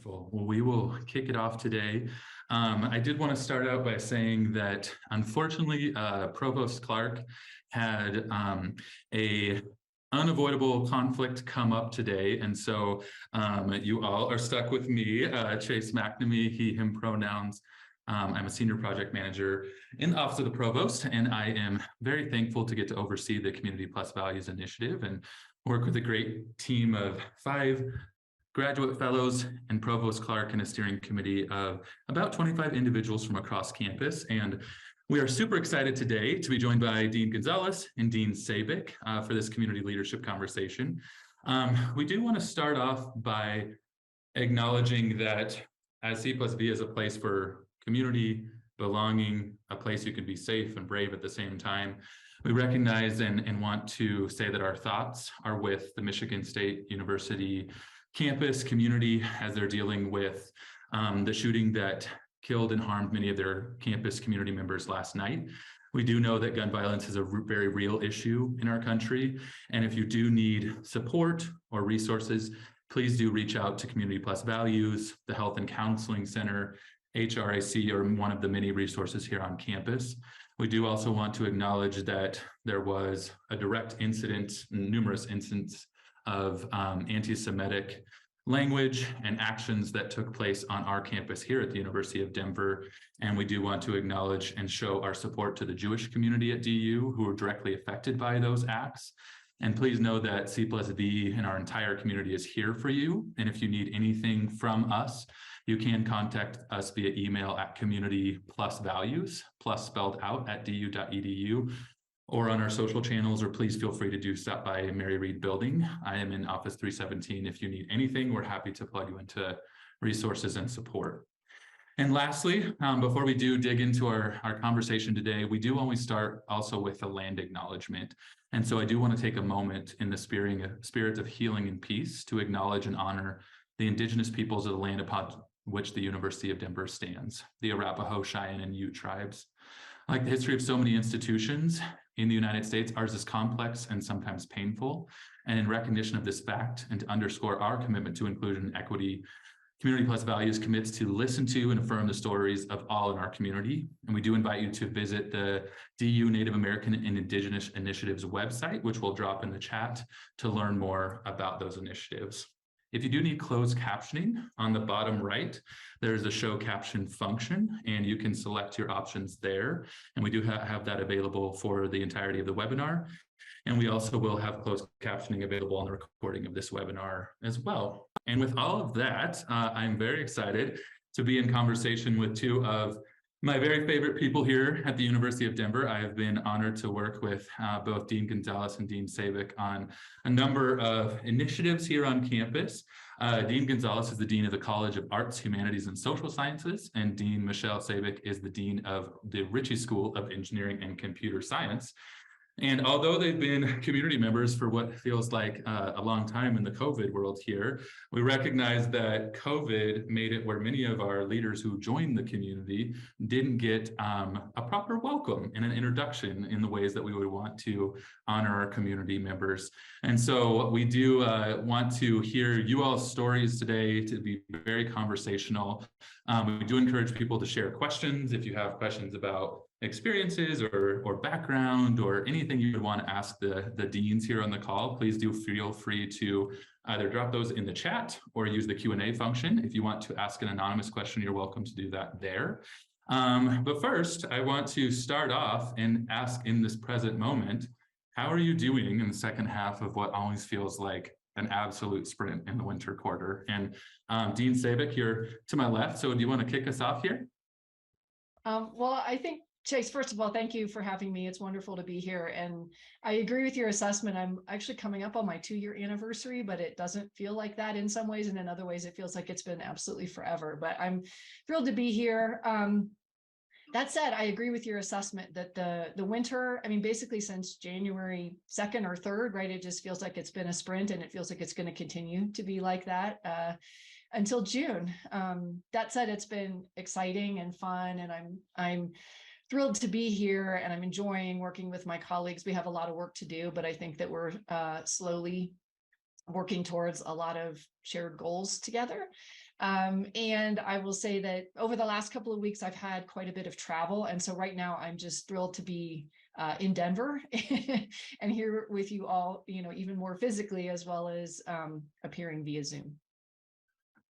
Wonderful. Well, we will kick it off today. I did want to start out by saying that unfortunately, Provost Clark had a unavoidable conflict come up today. And so you all are stuck with me, Chase McNamee, he, him pronouns. I'm a senior project manager in the Office of the Provost, and I am very thankful to get to oversee the Community Plus Values Initiative and work with a great team of 5 graduate fellows and Provost Clark and a steering committee of about 25 individuals from across campus. And we are super excited today to be joined by Dean Gonzales and Dean Sabick for this community leadership conversation. We do want to start off by acknowledging that as C+V is a place for community, belonging, a place you can be safe and brave at the same time, we recognize and want to say that our thoughts are with the Michigan State University campus community as they're dealing with the shooting that killed and harmed many of their campus community members last night. We do know that gun violence is a very real issue in our country. And if you do need support or resources, please do reach out to Community Plus Values, the Health and Counseling Center, HRAC, or one of the many resources here on campus. We do also want to acknowledge that there was a direct incident, numerous incidents of anti-Semitic language and actions that took place on our campus here at the University of Denver. And we do want to acknowledge and show our support to the Jewish community at DU who were directly affected by those acts. And please know that C+V and our entire community is here for you. And if you need anything from us, you can contact us via email at communityplusvalues, plus spelled out, at du.edu, or on our social channels, or please feel free to do stop by Mary Reed Building. I am in Office 317. If you need anything, we're happy to plug you into resources and support. And lastly, before we do dig into our conversation today, we do always start also with a land acknowledgement. And so I do want to take a moment in the spirit of healing and peace to acknowledge and honor the indigenous peoples of the land upon which the University of Denver stands, the Arapaho, Cheyenne, and Ute tribes. Like the history of so many institutions in the United States, ours is complex and sometimes painful. And in recognition of this fact, and to underscore our commitment to inclusion and equity, Community Plus Values commits to listen to and affirm the stories of all in our community. And we do invite you to visit the DU Native American and Indigenous Initiatives website, which we'll drop in the chat, to learn more about those initiatives. If you do need closed captioning, on the bottom right, there's a show caption function, and you can select your options there. And we do have that available for the entirety of the webinar. And we also will have closed captioning available on the recording of this webinar as well. And with all of that, I'm very excited to be in conversation with 2 of my very favorite people here at the University of Denver. I have been honored to work with both Dean Gonzales and Dean Sabick on a number of initiatives here on campus. Dean Gonzales is the Dean of the College of Arts, Humanities, and Social Sciences, and Dean Michelle Sabick is the Dean of the Ritchie School of Engineering and Computer Science. And although they've been community members for what feels like a long time in the COVID world here, we recognize that COVID made it where many of our leaders who joined the community didn't get a proper welcome and an introduction in the ways that we would want to honor our community members. And so we do want to hear you all's stories today, to be very conversational. We do encourage people to share questions if you have questions about experiences or background or anything you would want to ask the deans here on the call. Please do feel free to either drop those in the chat or use the Q&A function. If you want to ask an anonymous question, you're welcome to do that there. But first, I want to start off and ask in this present moment, how are you doing in the second half of what always feels like an absolute sprint in the winter quarter? And Dean Sabick, you're to my left, so do you want to kick us off here? Well, I think, Chase, first of all, thank you for having me. It's wonderful to be here. And I agree with your assessment. I'm actually coming up on my 2-year anniversary, but it doesn't feel like that in some ways. And in other ways, it feels like it's been absolutely forever. But I'm thrilled to be here. That said, I agree with your assessment that the winter, I mean, basically since January 2nd or 3rd, right, it just feels like it's been a sprint, and it feels like it's going to continue to be like that until June. That said, it's been exciting and fun, and I'm thrilled to be here, and I'm enjoying working with my colleagues. We have a lot of work to do, but I think that we're slowly working towards a lot of shared goals together. And I will say that over the last couple of weeks, I've had quite a bit of travel. And so right now I'm just thrilled to be in Denver and here with you all, even more physically, as well as appearing via Zoom.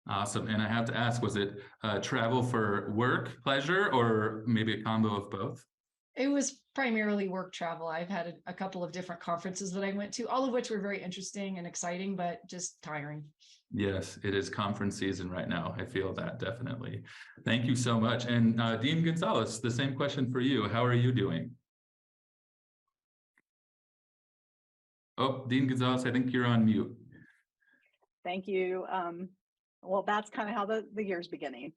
Awesome. And I have to ask, was it travel for work, pleasure, or maybe a combo of both? It was primarily work travel. I've had a couple of different conferences that I went to, all of which were very interesting and exciting, but just tiring. Yes, it is conference season right now. I feel that definitely. Thank you so much. And Dean Gonzales, the same question for you. How are you doing? Oh, Dean Gonzales, I think you're on mute. Thank you. Well, that's kind of how the year's beginning.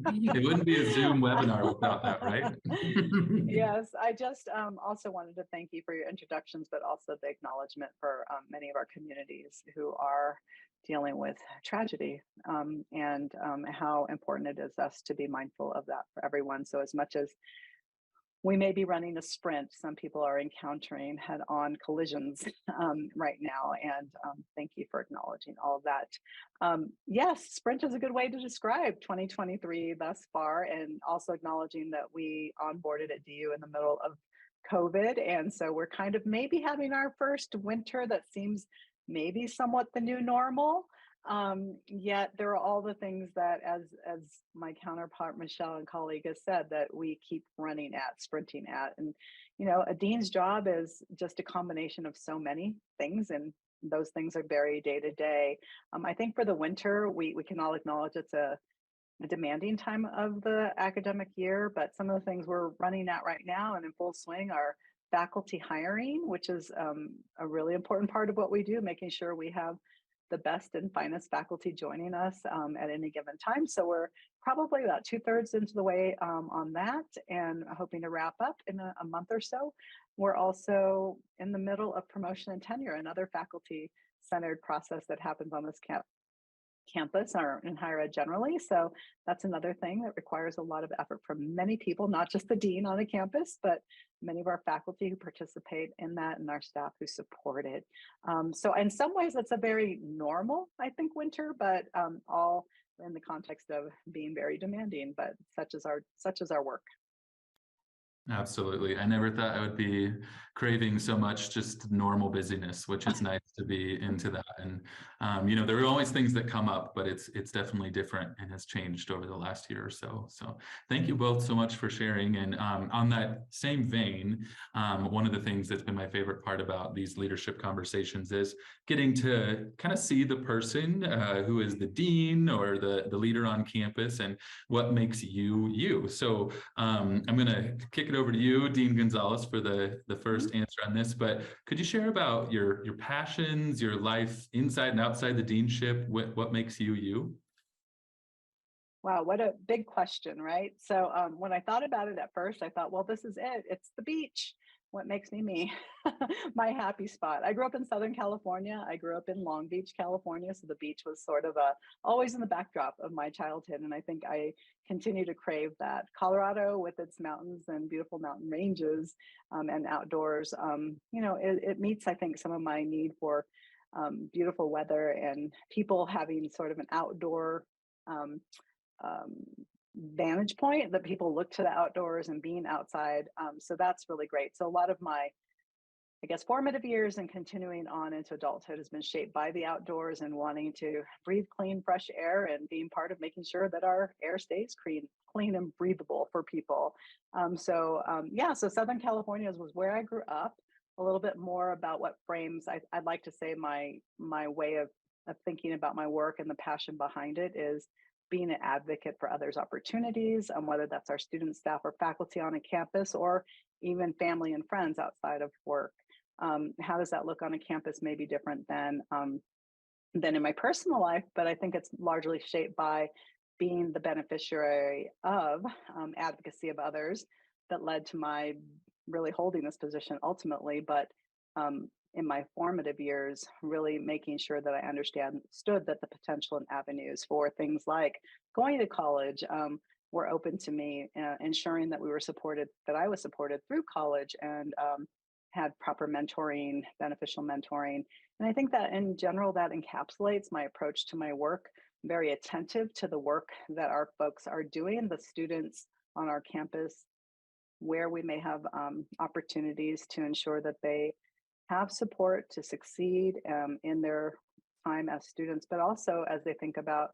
It wouldn't be a Zoom webinar without that, right? Yes, I just also wanted to thank you for your introductions, but also the acknowledgement for many of our communities who are dealing with tragedy, and how important it is us to be mindful of that for everyone. So as much as we may be running a sprint, some people are encountering head-on collisions right now, and thank you for acknowledging all of that. Yes, sprint is a good way to describe 2023 thus far, and also acknowledging that we onboarded at DU in the middle of COVID, and so we're kind of maybe having our first winter that seems maybe somewhat the new normal. Yet there are all the things that, as my counterpart Michelle and colleague has said, that we keep running at, sprinting at. And a dean's job is just a combination of so many things, and those things are very day to day. I think for the winter, we can all acknowledge it's a demanding time of the academic year, but some of the things we're running at right now and in full swing are faculty hiring, which is a really important part of what we do, making sure we have the best and finest faculty joining us at any given time. So we're probably about 2/3 into the way on that, and hoping to wrap up in a month or so. We're also in the middle of promotion and tenure, another faculty-centered process that happens on this campus or in higher ed generally. So that's another thing that requires a lot of effort from many people, not just the dean on the campus, but many of our faculty who participate in that and our staff who support it. So in some ways, it's a very normal, I think, winter, but all in the context of being very demanding, but such is our work. Absolutely. I never thought I would be craving so much just normal busyness, which is nice to be into that. And, there are always things that come up, but it's definitely different and has changed over the last year or so. So thank you both so much for sharing. And on that same vein, one of the things that's been my favorite part about these leadership conversations is getting to kind of see the person who is the dean or the leader on campus and what makes you you. So I'm going to kick it over to you, Dean Gonzales, for the first answer on this, but could you share about your passions, your life inside and outside the deanship, what makes you you? Wow, what a big question, right? So when I thought about it at first, I thought, well, this is it. It's the beach. What makes me me? My happy spot. I grew up in Southern California. I grew up in Long Beach, California. So the beach was sort of always in the backdrop of my childhood. And I think I continue to crave that. Colorado with its mountains and beautiful mountain ranges and outdoors, it meets, I think, some of my need for beautiful weather and people having sort of an outdoor vantage point, that people look to the outdoors and being outside. So that's really great. So a lot of my, I guess, formative years and continuing on into adulthood has been shaped by the outdoors and wanting to breathe clean, fresh air and being part of making sure that our air stays clean and breathable for people. So Southern California was where I grew up. A little bit more about what frames, I'd like to say my way of thinking about my work and the passion behind it is being an advocate for others' opportunities, whether that's our students, staff, or faculty on a campus, or even family and friends outside of work. How does that look on a campus? May be different than in my personal life, but I think it's largely shaped by being the beneficiary of advocacy of others that led to my really holding this position ultimately. But in my formative years, really making sure that I understood that the potential and avenues for things like going to college were open to me, ensuring that I was supported through college and had proper mentoring, beneficial mentoring, And I think that in general, that encapsulates my approach to my work. I'm very attentive to the work that our folks are doing, the students on our campus, where we may have opportunities to ensure that they have support to succeed in their time as students, but also as they think about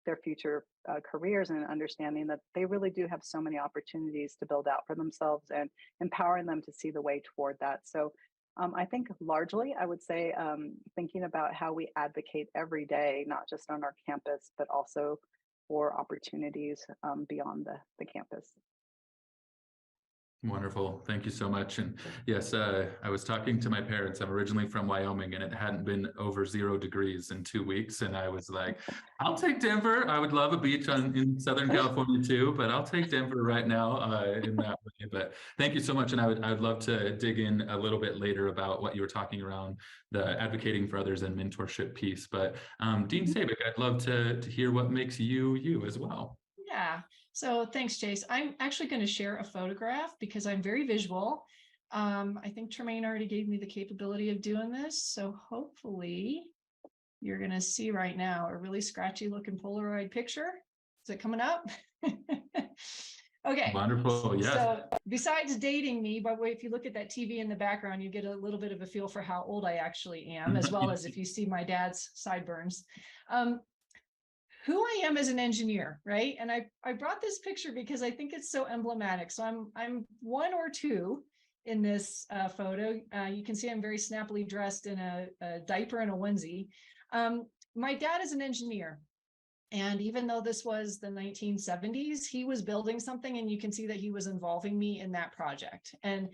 their future careers, and understanding that they really do have so many opportunities to build out for themselves, and empowering them to see the way toward that. So I think largely I would say thinking about how we advocate every day, not just on our campus, but also for opportunities beyond the campus. Wonderful. Thank you so much. And yes, I was talking to my parents. I'm originally from Wyoming, and it hadn't been over 0 degrees in 2 weeks. And I was like, I'll take Denver. I would love a beach in Southern California too, but I'll take Denver right now in that way. But thank you so much. And I would love to dig in a little bit later about what you were talking around the advocating for others and mentorship piece. But Dean Sabick, I'd love to hear what makes you you as well. Yeah. So thanks, Chase. I'm actually going to share a photograph because I'm very visual. I think Tremaine already gave me the capability of doing this. So hopefully you're going to see right now a really scratchy looking Polaroid picture. Is it coming up? Okay. Wonderful. Yes. So besides dating me, by the way, if you look at that TV in the background, you get a little bit of a feel for how old I actually am, as well as if you see my dad's sideburns. Who I am as an engineer, right? And I brought this picture because I think it's so emblematic. So I'm 1 or 2 in this photo. You can see I'm very snappily dressed in a diaper and a onesie. My dad is an engineer. And even though this was the 1970s, he was building something, and you can see that he was involving me in that project. And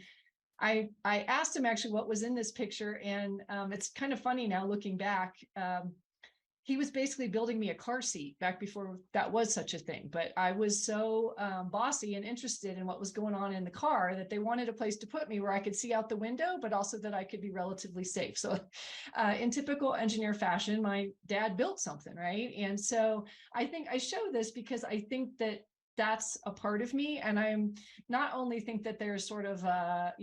I asked him actually what was in this picture. And it's kind of funny now looking back. He was basically building me a car seat back before that was such a thing. But I was so bossy and interested in what was going on in the car that they wanted a place to put me where I could see out the window, but also that I could be relatively safe. So in typical engineer fashion, my dad built something, right? And so I think I show this because I think that that's a part of me. And I'm not only think that there's sort of a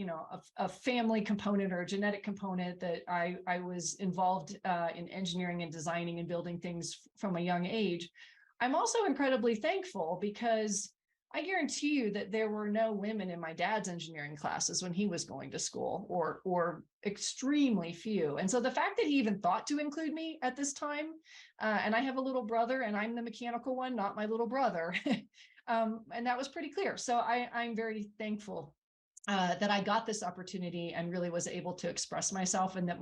family component or a genetic component, that I was involved in engineering and designing and building things from a young age. I'm also incredibly thankful because I guarantee you that there were no women in my dad's engineering classes when he was going to school, or extremely few. And so the fact that he even thought to include me at this time, and I have a little brother, and I'm the mechanical one, not my little brother. And that was pretty clear. So I'm very thankful that I got this opportunity and really was able to express myself, and that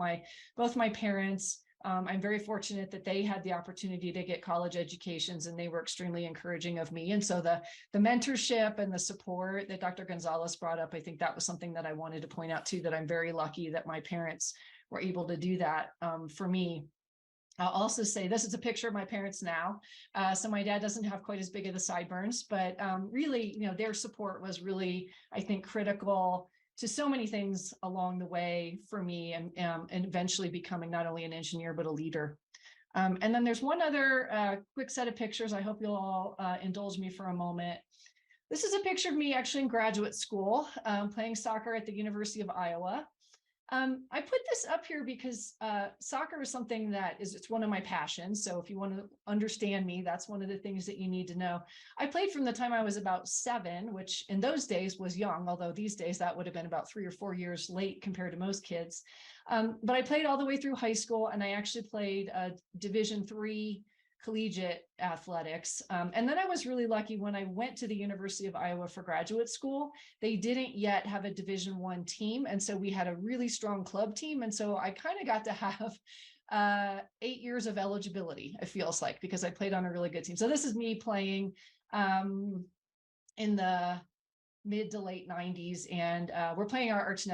both my parents, I'm very fortunate that they had the opportunity to get college educations, and they were extremely encouraging of me. And so the mentorship and the support that Dr. Gonzales brought up, I think that was something that I wanted to point out too, that I'm very lucky that my parents were able to do that for me. I'll also say this is a picture of my parents now. So my dad doesn't have quite as big of the sideburns, but really, their support was really, I think, critical to so many things along the way for me, and eventually becoming not only an engineer, but a leader. And then there's one other quick set of pictures. I hope you'll all indulge me for a moment. This is a picture of me actually in graduate school, playing soccer at the University of Iowa. I put this up here because soccer is something that it's one of my passions. So if you want to understand me, that's one of the things that you need to know. I played from the time I was about 7, which in those days was young, although these days that would have been about 3 or 4 years late compared to most kids. But I played all the way through high school, and I actually played Division III collegiate athletics. And then I was really lucky when I went to the University of Iowa for graduate school. They didn't yet have a Division I team. And so we had a really strong club team. And so I kind of got to have 8 years of eligibility, it feels like, because I played on a really good team. So this is me playing in the mid to late 90s. And we're playing our arch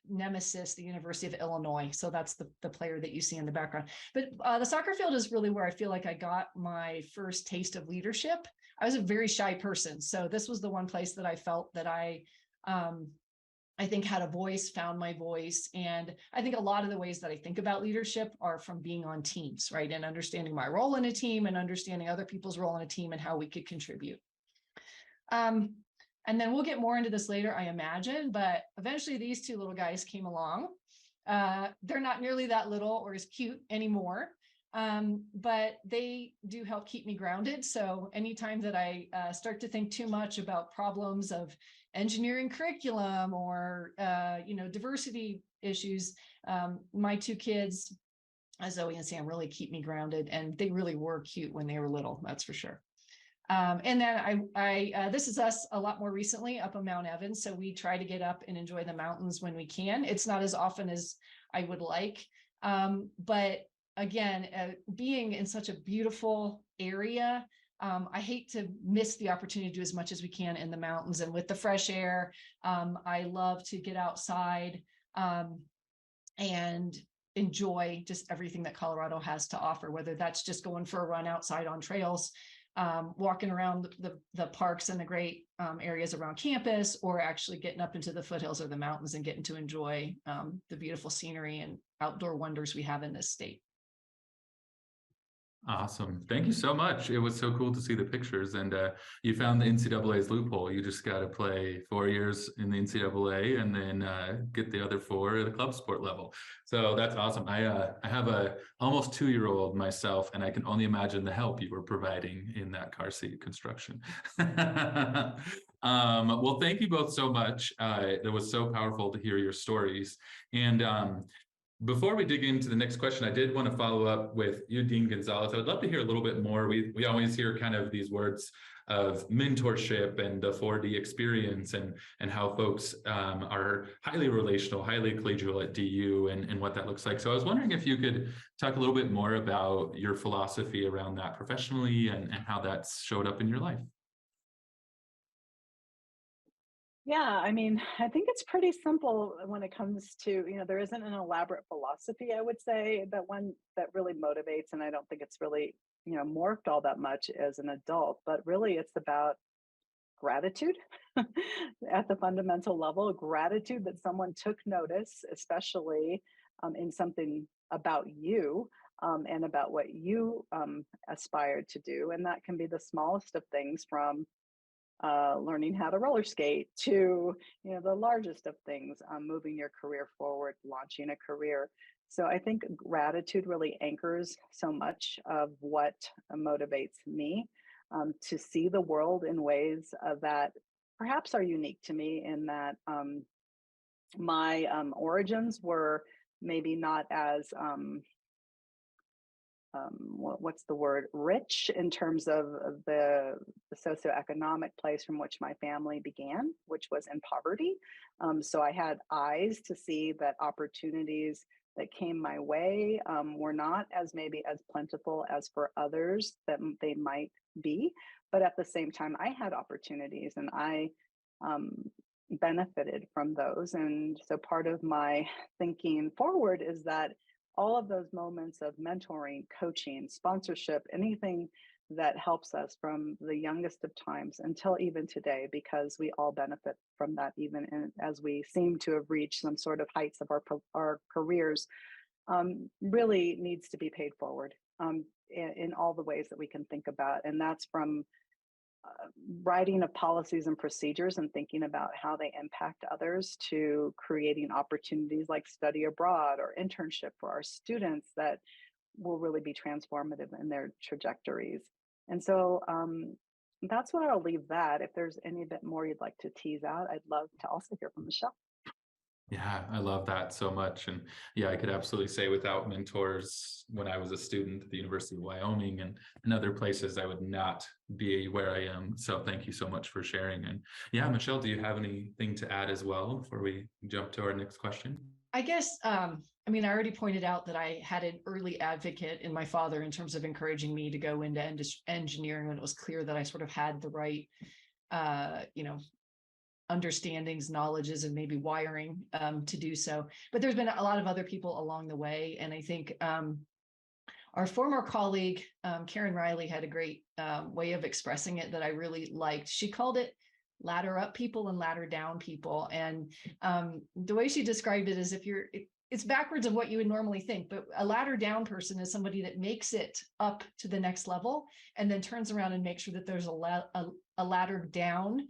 nemesis, the University of Illinois. So that's the player that you see in the background. But the soccer field is really where I feel like I got my first taste of leadership. I was a very shy person. So this was the one place that I felt that I think had a voice, found my voice. And I think a lot of the ways that I think about leadership are from being on teams, right? And understanding my role in a team, and understanding other people's role in a team, and how we could contribute. And then we'll get more into this later, I imagine, but eventually these 2 little guys came along. They're not nearly that little or as cute anymore. But they do help keep me grounded. So anytime that I start to think too much about problems of engineering curriculum or, diversity issues, my two kids, Zoe and Sam, really keep me grounded, and they really were cute when they were little, that's for sure. And then this is us a lot more recently up on Mount Evans. So we try to get up and enjoy the mountains when we can. It's not as often as I would like. But again, being in such a beautiful area, I hate to miss the opportunity to do as much as we can in the mountains and with the fresh air. I love to get outside and enjoy just everything that Colorado has to offer, whether that's just going for a run outside on trails, walking around the parks and the great areas around campus, or actually getting up into the foothills or the mountains and getting to enjoy the beautiful scenery and outdoor wonders we have in this state. Awesome. Thank you so much. It was so cool to see the pictures, and you found the NCAA's loophole. You just got to play 4 years in the NCAA and then get the other 4 at the club sport level. So that's awesome. I have a almost 2-year-old myself, and I can only imagine the help you were providing in that car seat construction. Well, thank you both so much. It was so powerful to hear your stories. And before we dig into the next question, I did want to follow up with you, Dean Gonzales. I would love to hear a little bit more. We always hear kind of these words of mentorship and the 4D experience, and how folks are highly relational, highly collegial at DU, and what that looks like. So I was wondering if you could talk a little bit more about your philosophy around that professionally, and how that's showed up in your life. Yeah, I mean, I think it's pretty simple when it comes to, there isn't an elaborate philosophy, I would say, that one that really motivates. And I don't think it's really, morphed all that much as an adult, but really it's about gratitude at the fundamental level, gratitude that someone took notice, especially in something about you and about what you aspired to do. And that can be the smallest of things, from learning how to roller skate to the largest of things, moving your career forward, launching a career. So I think gratitude really anchors so much of what motivates me to see the world in ways that perhaps are unique to me, in that my origins were maybe not as what's the word, rich in terms of the socioeconomic place from which my family began, which was in poverty. So I had eyes to see that opportunities that came my way were not as maybe as plentiful as for others that they might be. But at the same time, I had opportunities, and I benefited from those. And so part of my thinking forward is that all of those moments of mentoring, coaching, sponsorship, anything that helps us from the youngest of times until even today, because we all benefit from that, even as we seem to have reached some sort of heights of our careers, really needs to be paid forward in all the ways that we can think about. And that's from writing of policies and procedures and thinking about how they impact others, to creating opportunities like study abroad or internship for our students that will really be transformative in their trajectories. And so that's what I'll leave that. If there's any bit more you'd like to tease out, I'd love to also hear from Michelle. Yeah, I love that so much. And yeah, I could absolutely say without mentors, when I was a student at the University of Wyoming and other places, I would not be where I am. So thank you so much for sharing. And yeah, Michelle, do you have anything to add as well before we jump to our next question? I guess, I already pointed out that I had an early advocate in my father in terms of encouraging me to go into engineering when it was clear that I sort of had the right, understandings, knowledges, and maybe wiring to do so. But there's been a lot of other people along the way. And I think our former colleague, Karen Riley, had a great way of expressing it that I really liked. She called it ladder up people and ladder down people. And the way she described it is, if it's backwards of what you would normally think, but a ladder down person is somebody that makes it up to the next level and then turns around and makes sure that there's a ladder down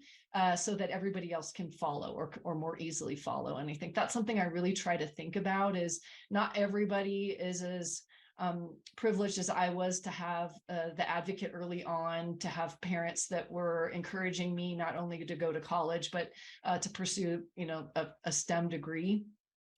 so that everybody else can follow or more easily follow. And I think that's something I really try to think about, is not everybody is as privileged as I was to have the advocate early on, to have parents that were encouraging me not only to go to college, but to pursue, a STEM degree,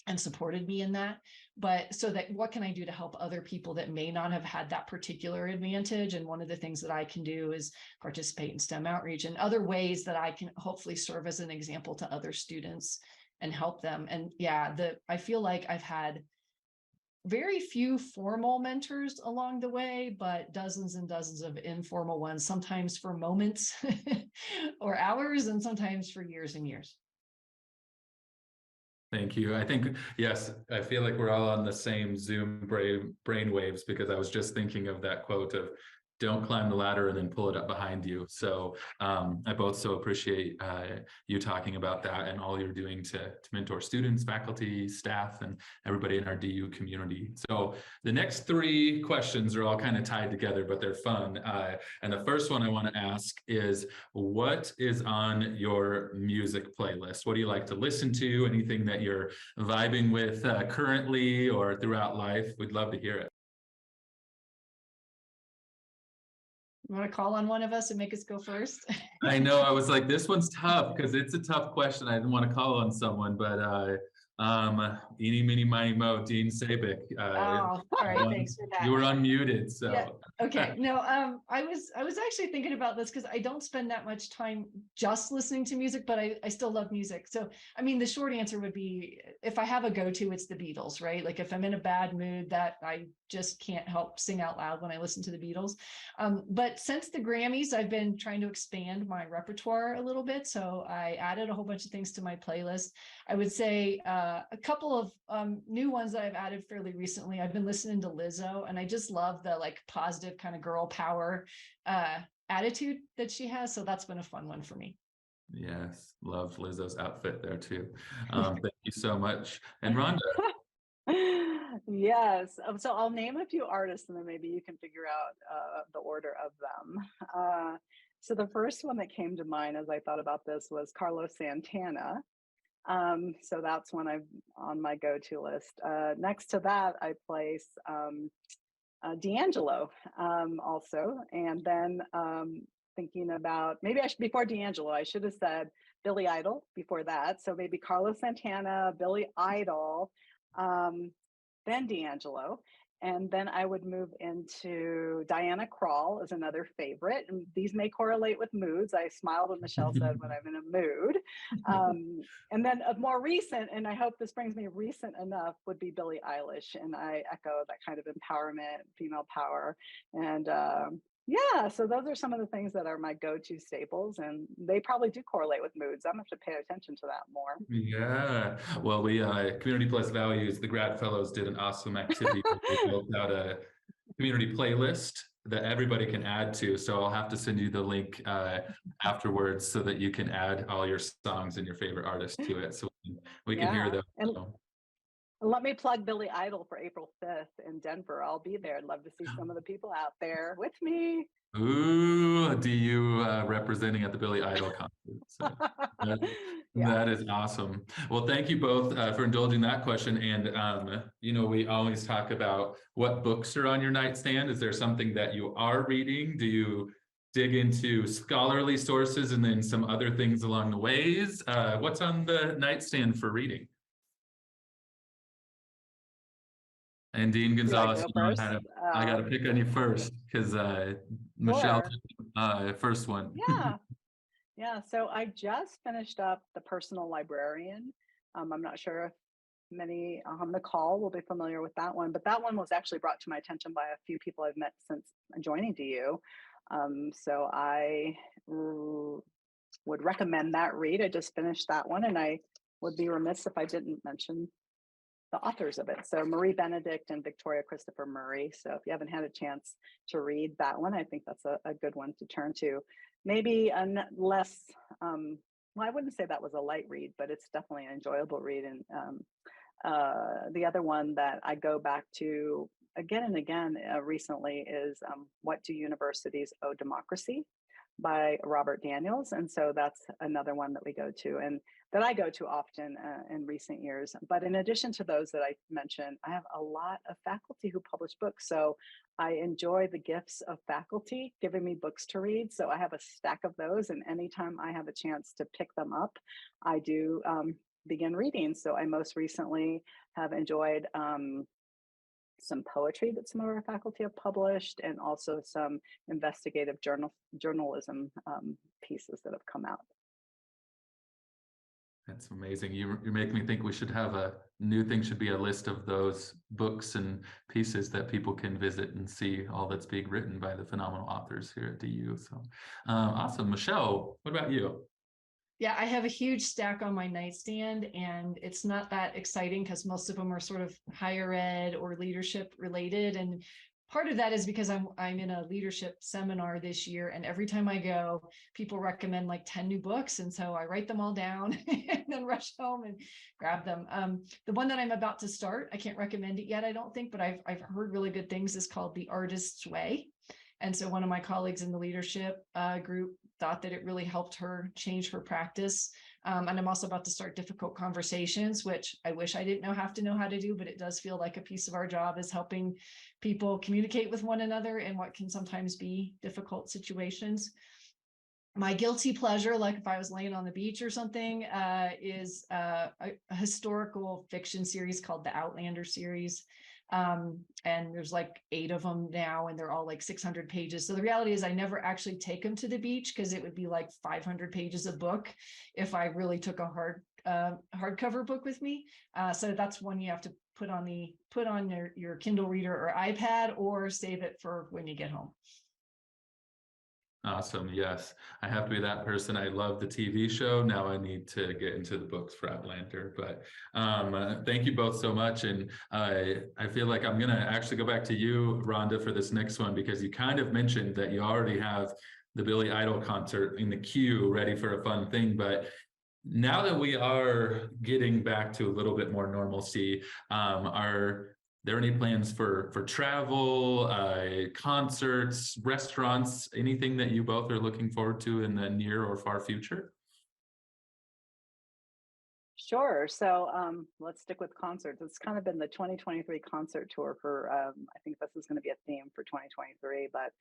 and supported me in that. But so that what can I do to help other people that may not have had that particular advantage? And one of the things that I can do is participate in STEM outreach and other ways that I can hopefully serve as an example to other students and help them. And yeah, I feel like I've had very few formal mentors along the way, but dozens and dozens of informal ones, sometimes for moments or hours, and sometimes for years and years. Thank you. I think, yes, I feel like we're all on the same Zoom brain waves, because I was just thinking of that quote of don't climb the ladder and then pull it up behind you. So I both so appreciate you talking about that and all you're doing to mentor students, faculty, staff, and everybody in our DU community. So the next three questions are all kind of tied together, but they're fun. And the first one I want to ask is, what is on your music playlist? What do you like to listen to? Anything that you're vibing with currently or throughout life? We'd love to hear it. You want to call on one of us and make us go first? I know, I was like, this one's tough because it's a tough question. I didn't want to call on someone, but eeny, meeny, miny, mo, Dean Sabick. All right, thanks for that. You were unmuted, so. Yeah. Okay, no, I was actually thinking about this because I don't spend that much time just listening to music, but I still love music. So, I mean, the short answer would be, if I have a go-to, it's the Beatles, right? Like if I'm in a bad mood, that I just can't help sing out loud when I listen to the Beatles. But since the Grammys, I've been trying to expand my repertoire a little bit. So I added a whole bunch of things to my playlist. I would say a couple of new ones that I've added fairly recently. I've been listening to Lizzo, and I just love the like positive kind of girl power attitude that she has. So that's been a fun one for me. Yes, love Lizzo's outfit there too. Thank you so much. And Rhonda. Yes. So I'll name a few artists and then maybe you can figure out the order of them. So the first one that came to mind as I thought about this was Carlos Santana. So that's one I'm on my go-to list. Next to that, I place D'Angelo also. And then thinking about, maybe before D'Angelo, I should have said Billy Idol before that. So maybe Carlos Santana, Billy Idol, then D'Angelo. And then I would move into Diana Krall as another favorite. And these may correlate with moods. I smiled when Michelle said when I'm in a mood. And then a more recent, and I hope this brings me recent enough, would be Billie Eilish. And I echo that kind of empowerment, female power. And yeah, so those are some of the things that are my go-to staples, and they probably do correlate with moods. I'm gonna have to pay attention to that more. Yeah, well, we Community Plus Values, the grad fellows did an awesome activity. They built out a community playlist that everybody can add to. So I'll have to send you the link afterwards so that you can add all your songs and your favorite artists to it, so we can hear them. And let me plug Billy Idol for April 5th in Denver. I'll be there. I'd love to see some of the people out there with me. Ooh, DU representing at the Billy Idol concert. So that is awesome. Well, thank you both for indulging that question. And, we always talk about what books are on your nightstand. Is there something that you are reading? Do you dig into scholarly sources and then some other things along the ways? What's on the nightstand for reading? And Dean Gonzales, I got to pick on you first because Michelle, first one. Yeah. So I just finished up The Personal Librarian. I'm not sure if many on the call will be familiar with that one, but that one was actually brought to my attention by a few people I've met since joining DU. So I would recommend that read. I just finished that one, and I would be remiss if I didn't mention the authors of it. So Marie Benedict and Victoria Christopher Murray. So if you haven't had a chance to read that one, I think that's a good one to turn to. Maybe a less, well, I wouldn't say that was a light read, but it's definitely an enjoyable read. And The other one that I go back to again and again recently is What Do Universities Owe Democracy by Robert Daniels. And so that's another one that we go to and that I go to often in recent years. But in addition to those that I mentioned, I have a lot of faculty who publish books. So I enjoy the gifts of faculty giving me books to read. So I have a stack of those. And anytime I have a chance to pick them up, I do begin reading. So I most recently have enjoyed some poetry that some of our faculty have published, and also some investigative journalism pieces that have come out. That's amazing. You make me think we should have a new thing, should be a list of those books and pieces that people can visit and see all that's being written by the phenomenal authors here at DU. So awesome. Michelle, what about you? Yeah, I have a huge stack on my nightstand, and it's not that exciting because most of them are sort of higher ed or leadership related. And part of that is because I'm in a leadership seminar this year, and every time I go, people recommend like 10 new books. And so I write them all down and then rush home and grab them. The one that I'm about to start, I can't recommend it yet, I don't think, but I've heard really good things, is called The Artist's Way. And so one of my colleagues in the leadership group thought that it really helped her change her practice. And I'm also about to start Difficult Conversations, which I wish I didn't have to know how to do, but it does feel like a piece of our job is helping people communicate with one another in what can sometimes be difficult situations. My guilty pleasure, like if I was laying on the beach or something, is a historical fiction series called the Outlander series. And there's like 8 of them now, and they're all like 600 pages. So the reality is I never actually take them to the beach, because it would be like 500 pages a book if I really took a hardcover book with me. So that's one you have to put on your Kindle reader or iPad, or save it for when you get home. Awesome. Yes, I have to be that person. I love the TV show. Now I need to get into the books for Outlander. But thank you both so much. And I feel like I'm going to actually go back to you, Rhonda, for this next one, because you kind of mentioned that you already have the Billy Idol concert in the queue ready for a fun thing. But now that we are getting back to a little bit more normalcy, are there any plans for travel, concerts, restaurants, anything that you both are looking forward to in the near or far future? Sure. So let's stick with concerts. It's kind of been the 2023 concert tour for, I think this is going to be a theme for 2023, but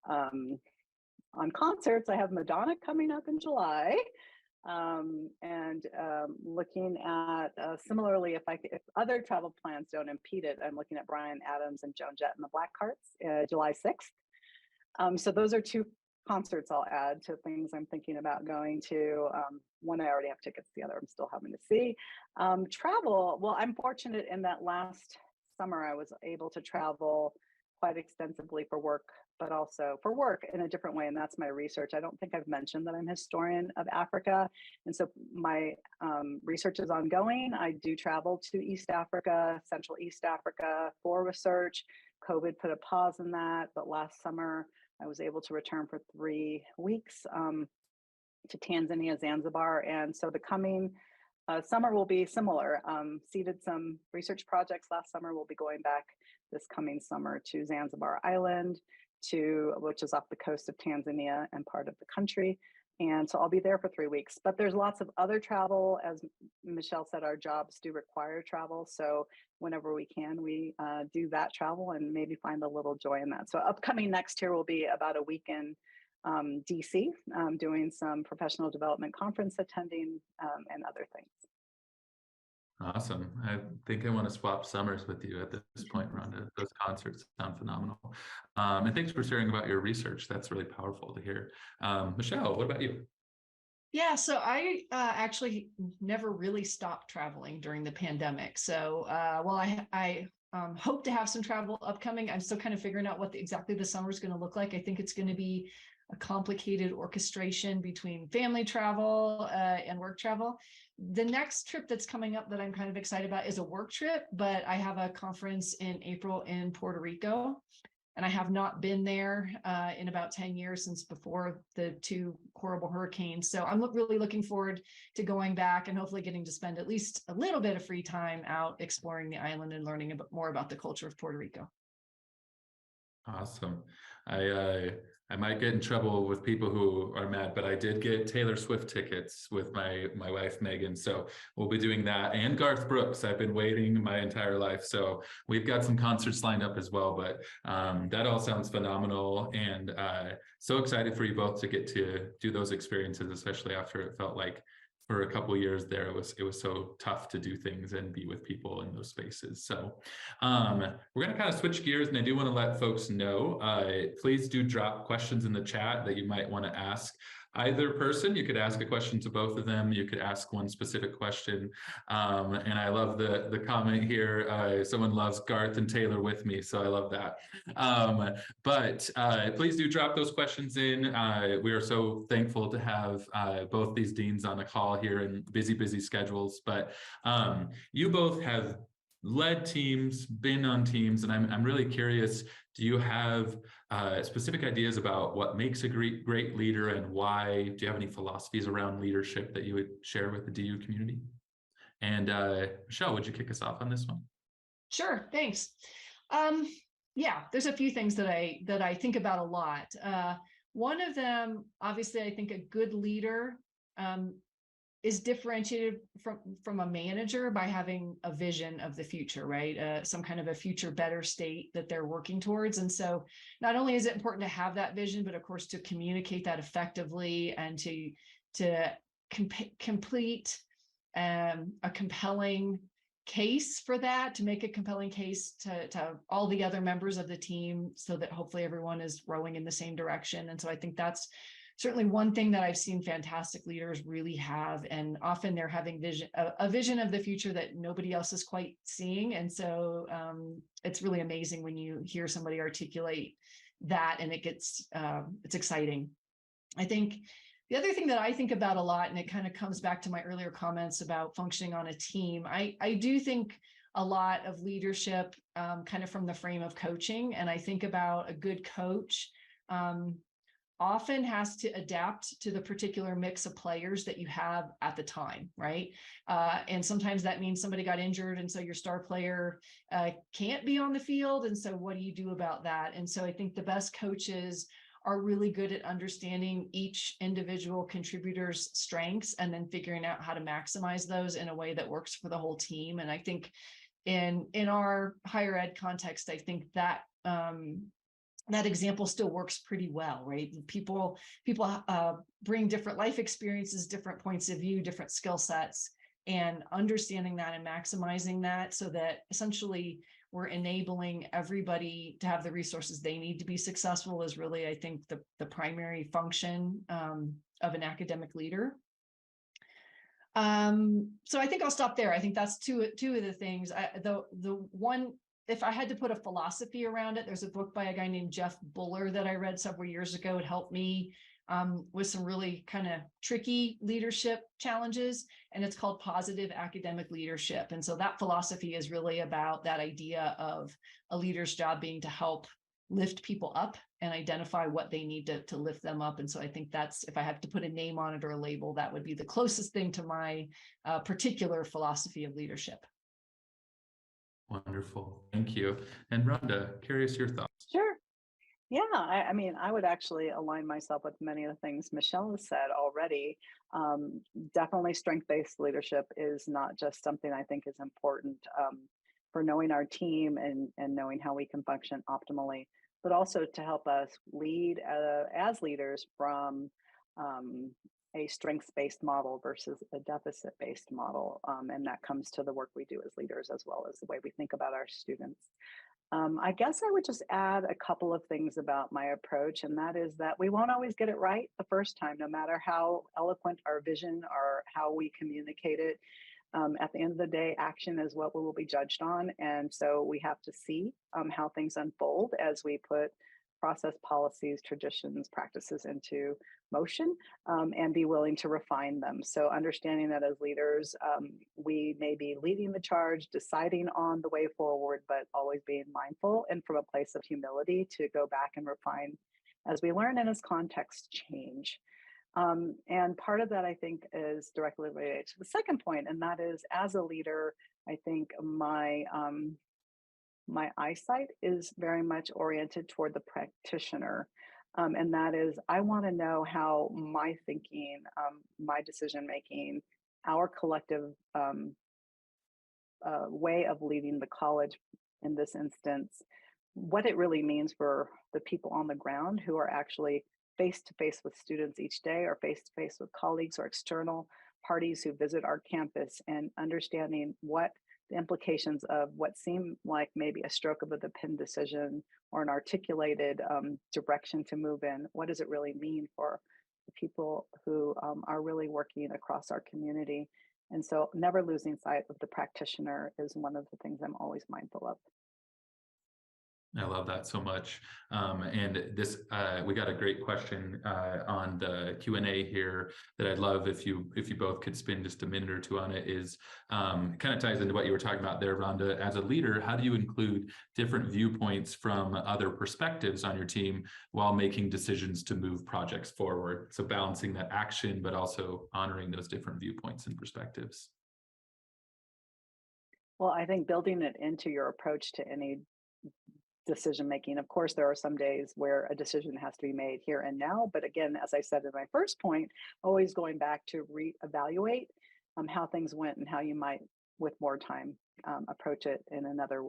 on concerts, I have Madonna coming up in July. And looking at similarly, if other travel plans don't impede it, I'm looking at Bryan Adams and Joan Jett and the Blackhearts, July 6th. So those are 2 concerts I'll add to things I'm thinking about going to. One I already have tickets, the other I'm still having to see. Travel, well, I'm fortunate in that last summer I was able to travel quite extensively for work, but also for work in a different way. And that's my research. I don't think I've mentioned that I'm a historian of Africa. And so my research is ongoing. I do travel to East Africa, Central East Africa for research. COVID put a pause in that, but last summer I was able to return for 3 weeks to Tanzania, Zanzibar. And so the coming summer will be similar. Seeded some research projects last summer. We'll be going back this coming summer to Zanzibar Island, which is off the coast of Tanzania and part of the country. And so I'll be there for 3 weeks. But there's lots of other travel. As Michelle said, our jobs do require travel. So whenever we can, we do that travel and maybe find a little joy in that. So upcoming next year will be about a week in DC, doing some professional development conference attending and other things. Awesome. I think I want to swap summers with you at this point, Rhonda. Those concerts sound phenomenal. And thanks for sharing about your research. That's really powerful to hear. Michelle, what about you? Yeah, so I actually never really stopped traveling during the pandemic. So while I hope to have some travel upcoming, I'm still kind of figuring out what exactly the summer is going to look like. I think it's going to be a complicated orchestration between family travel and work travel. The next trip that's coming up that I'm kind of excited about is a work trip, but I have a conference in April in Puerto Rico. And I have not been there in about 10 years, since before the 2 horrible hurricanes. So I'm really looking forward to going back and hopefully getting to spend at least a little bit of free time out exploring the island and learning a bit more about the culture of Puerto Rico. Awesome. I might get in trouble with people who are mad, but I did get Taylor Swift tickets with my wife Megan, so we'll be doing that. And Garth Brooks, I've been waiting my entire life, so we've got some concerts lined up as well. But that all sounds phenomenal, and so excited for you both to get to do those experiences, especially after it felt like for a couple of years there, it was so tough to do things and be with people in those spaces. So we're going to kind of switch gears, and I do want to let folks know, please do drop questions in the chat that you might want to ask either person. You could ask a question to both of them. You could ask one specific question. And I love the comment here. Someone loves Garth and Taylor with me, so I love that. But please do drop those questions in. We are so thankful to have both these deans on the call here in busy schedules. But you both have led teams, been on teams, and I'm really curious, do you have specific ideas about what makes a great leader and why? Do you have any philosophies around leadership that you would share with the DU community? And Michelle, would you kick us off on this one? Sure, thanks. Yeah, there's a few things that I think about a lot. One of them, obviously, I think a good leader is differentiated from a manager by having a vision of the future, right? Some kind of a future better state that they're working towards. And so not only is it important to have that vision, but of course to communicate that effectively and to complete a compelling case for that, to make a compelling case to all the other members of the team, so that hopefully everyone is rowing in the same direction. And so I think that's certainly one thing that I've seen fantastic leaders really have, and often they're having a vision of the future that nobody else is quite seeing. And so it's really amazing when you hear somebody articulate that, and it's exciting. I think the other thing that I think about a lot, and it kind of comes back to my earlier comments about functioning on a team, I do think a lot of leadership kind of from the frame of coaching. And I think about a good coach often has to adapt to the particular mix of players that you have at the time, right? And sometimes that means somebody got injured, and so your star player can't be on the field. And so what do you do about that? And so I think the best coaches are really good at understanding each individual contributor's strengths and then figuring out how to maximize those in a way that works for the whole team. And I think in our higher ed context, I think that that example still works pretty well, right? People bring different life experiences, different points of view, different skill sets, and understanding that and maximizing that so that essentially we're enabling everybody to have the resources they need to be successful is really, I think, the primary function of an academic leader. So I think I'll stop there. I think that's two of the things. The one, if I had to put a philosophy around it, there's a book by a guy named Jeff Buller that I read several years ago. It helped me with some really kind of tricky leadership challenges, and it's called Positive Academic Leadership. And so that philosophy is really about that idea of a leader's job being to help lift people up and identify what they need to lift them up. And so I think that's, if I have to put a name on it or a label, that would be the closest thing to my particular philosophy of leadership. Wonderful. Thank you. And Rhonda, curious your thoughts. Sure. Yeah, I mean, I would actually align myself with many of the things Michelle has said already. Definitely strength-based leadership is not just something I think is important for knowing our team and knowing how we can function optimally, but also to help us lead as leaders from a strengths-based model versus a deficit-based model. And that comes to the work we do as leaders, as well as the way we think about our students. I guess I would just add a couple of things about my approach, and that is that we won't always get it right the first time, no matter how eloquent our vision or how we communicate it. At the end of the day, action is what we will be judged on. And so we have to see how things unfold as we put process, policies, traditions, practices into motion, and be willing to refine them. So understanding that as leaders, we may be leading the charge, deciding on the way forward, but always being mindful and from a place of humility to go back and refine as we learn and as contexts change. And part of that, I think, is directly related to the second point, and that is, as a leader, I think my eyesight is very much oriented toward the practitioner. And that is, I want to know how my thinking, my decision making, our collective way of leading the college in this instance, what it really means for the people on the ground who are actually face to face with students each day, or face to face with colleagues or external parties who visit our campus, and understanding what the implications of what seem like maybe a stroke of the pen decision or an articulated direction to move in, what does it really mean for the people who are really working across our community? And so never losing sight of the practitioner is one of the things I'm always mindful of. I love that so much. And this, we got a great question on the Q&A here that I'd love if you both could spend just a minute or two on it. Is kind of ties into what you were talking about there, Rhonda. As a leader, how do you include different viewpoints from other perspectives on your team while making decisions to move projects forward? So balancing that action, but also honoring those different viewpoints and perspectives. Well, I think building it into your approach to any decision making. Of course, there are some days where a decision has to be made here and now. But again, as I said in my first point, always going back to reevaluate how things went and how you might, with more time, approach it in another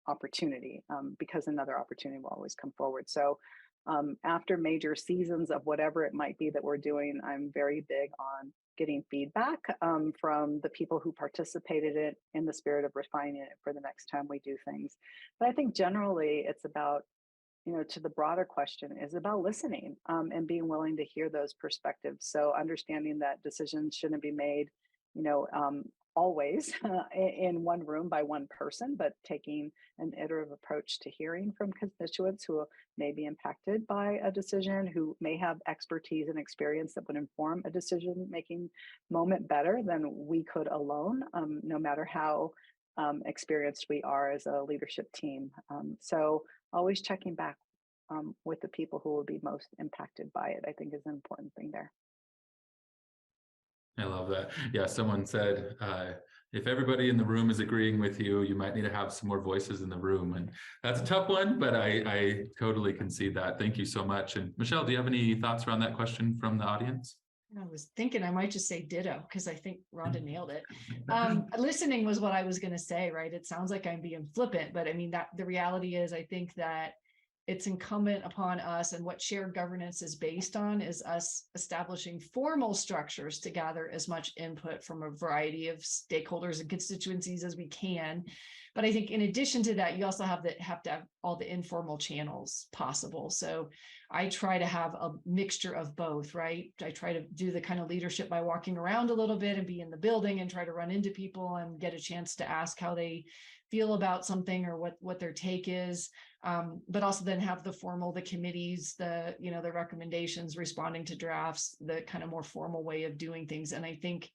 opportunity, because another opportunity will always come forward. So after major seasons of whatever it might be that we're doing, I'm very big on getting feedback from the people who participated in the spirit of refining it for the next time we do things. But I think generally it's about, to the broader question, is about listening and being willing to hear those perspectives. So understanding that decisions shouldn't be made, always in one room by one person, but taking an iterative approach to hearing from constituents who may be impacted by a decision, who may have expertise and experience that would inform a decision-making moment better than we could alone, no matter how experienced we are as a leadership team. So always checking back with the people who will be most impacted by it, I think, is an important thing there. I love that. Yeah, someone said, if everybody in the room is agreeing with you, you might need to have some more voices in the room. And that's a tough one, but I totally can see that. Thank you so much. And Michelle, do you have any thoughts around that question from the audience? I was thinking I might just say ditto, because I think Rhonda nailed it. Listening was what I was going to say, right? It sounds like I'm being flippant, but I mean, that the reality is, I think that it's incumbent upon us, and what shared governance is based on is us establishing formal structures to gather as much input from a variety of stakeholders and constituencies as we can. But I think in addition to that, you also have to have all the informal channels possible. So I try to have a mixture of both, right? I try to do the kind of leadership by walking around a little bit and be in the building and try to run into people and get a chance to ask how they feel about something or what their take is. But also then have the formal, the committees, the recommendations, responding to drafts, the kind of more formal way of doing things. And I think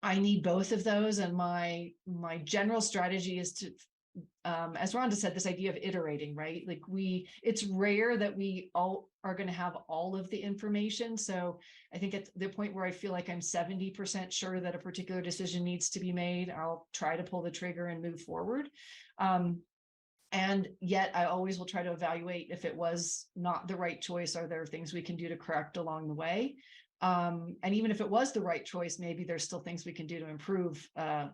I need both of those. And my general strategy is to, as Rhonda said, this idea of iterating, right? Like it's rare that we all are going to have all of the information. So I think at the point where I feel like I'm 70% sure that a particular decision needs to be made, I'll try to pull the trigger and move forward. And yet I always will try to evaluate if it was not the right choice, are there things we can do to correct along the way? And even if it was the right choice, maybe there's still things we can do to improve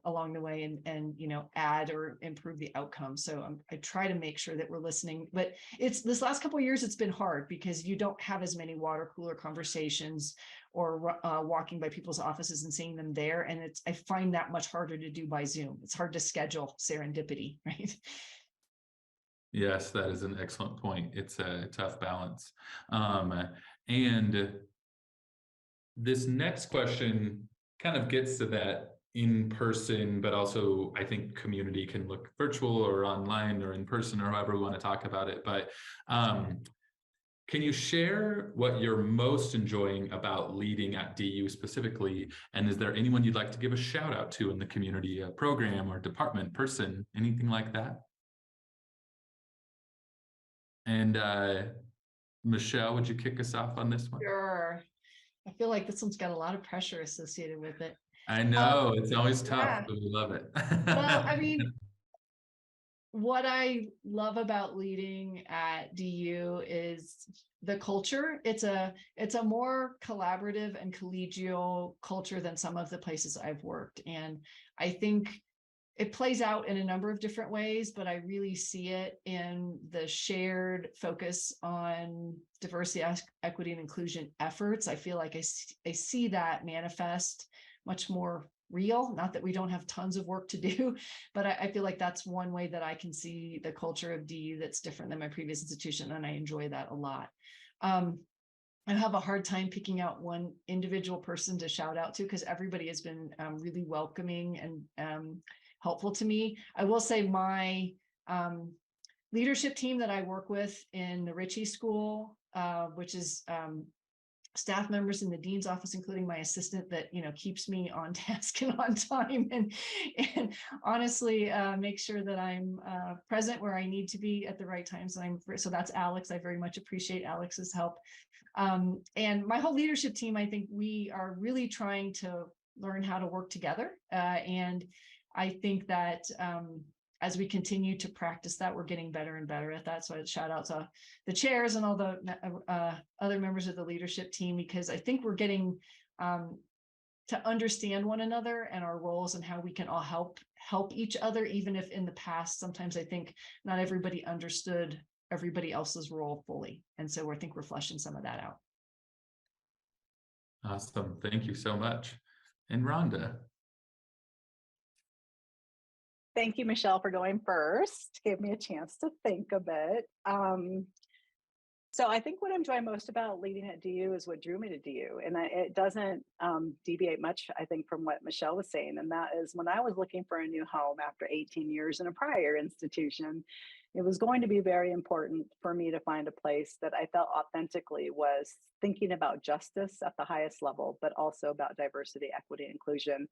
along the way and add or improve the outcome. So I try to make sure that we're listening. But it's this last couple of years, it's been hard because you don't have as many water cooler conversations or walking by people's offices and seeing them there. And I find that much harder to do by Zoom. It's hard to schedule serendipity, right? Yes, that is an excellent point. It's a tough balance. And this next question kind of gets to that in person, but also I think community can look virtual or online or in person or however we want to talk about it. But can you share what you're most enjoying about leading at DU specifically? And is there anyone you'd like to give a shout out to in the community, a program or department, person, anything like that? And Michelle, would you kick us off on this one? Sure. I feel like this one's got a lot of pressure associated with it. I know, it's always tough, yeah. but we love it. Well, I mean, what I love about leading at DU is the culture. It's a more collaborative and collegial culture than some of the places I've worked. And I think it plays out in a number of different ways, but I really see it in the shared focus on diversity, equity, and inclusion efforts. I feel like I see that manifest much more real. Not that we don't have tons of work to do, but I feel like that's one way that I can see the culture of DU that's different than my previous institution, and I enjoy that a lot. I have a hard time picking out one individual person to shout out to because everybody has been really welcoming and helpful to me. I will say my leadership team that I work with in the Ritchie School, which is staff members in the dean's office, including my assistant, that keeps me on task and on time, and honestly make sure that I'm present where I need to be at the right times. So that's Alex. I very much appreciate Alex's help. And my whole leadership team, I think we are really trying to learn how to work together. And I think that as we continue to practice that, we're getting better and better at that. So I shout out to the chairs and all the other members of the leadership team, because I think we're getting to understand one another and our roles and how we can all help each other, even if in the past, sometimes I think not everybody understood everybody else's role fully. And so I think we're fleshing some of that out. Awesome. Thank you so much. And Rhonda. Thank you, Michelle, for going first. Gave me a chance to think a bit. So I think what I enjoy most about leading at DU is what drew me to DU. And it doesn't deviate much, I think, from what Michelle was saying. And that is, when I was looking for a new home after 18 years in a prior institution, it was going to be very important for me to find a place that I felt authentically was thinking about justice at the highest level, but also about diversity, equity, inclusion.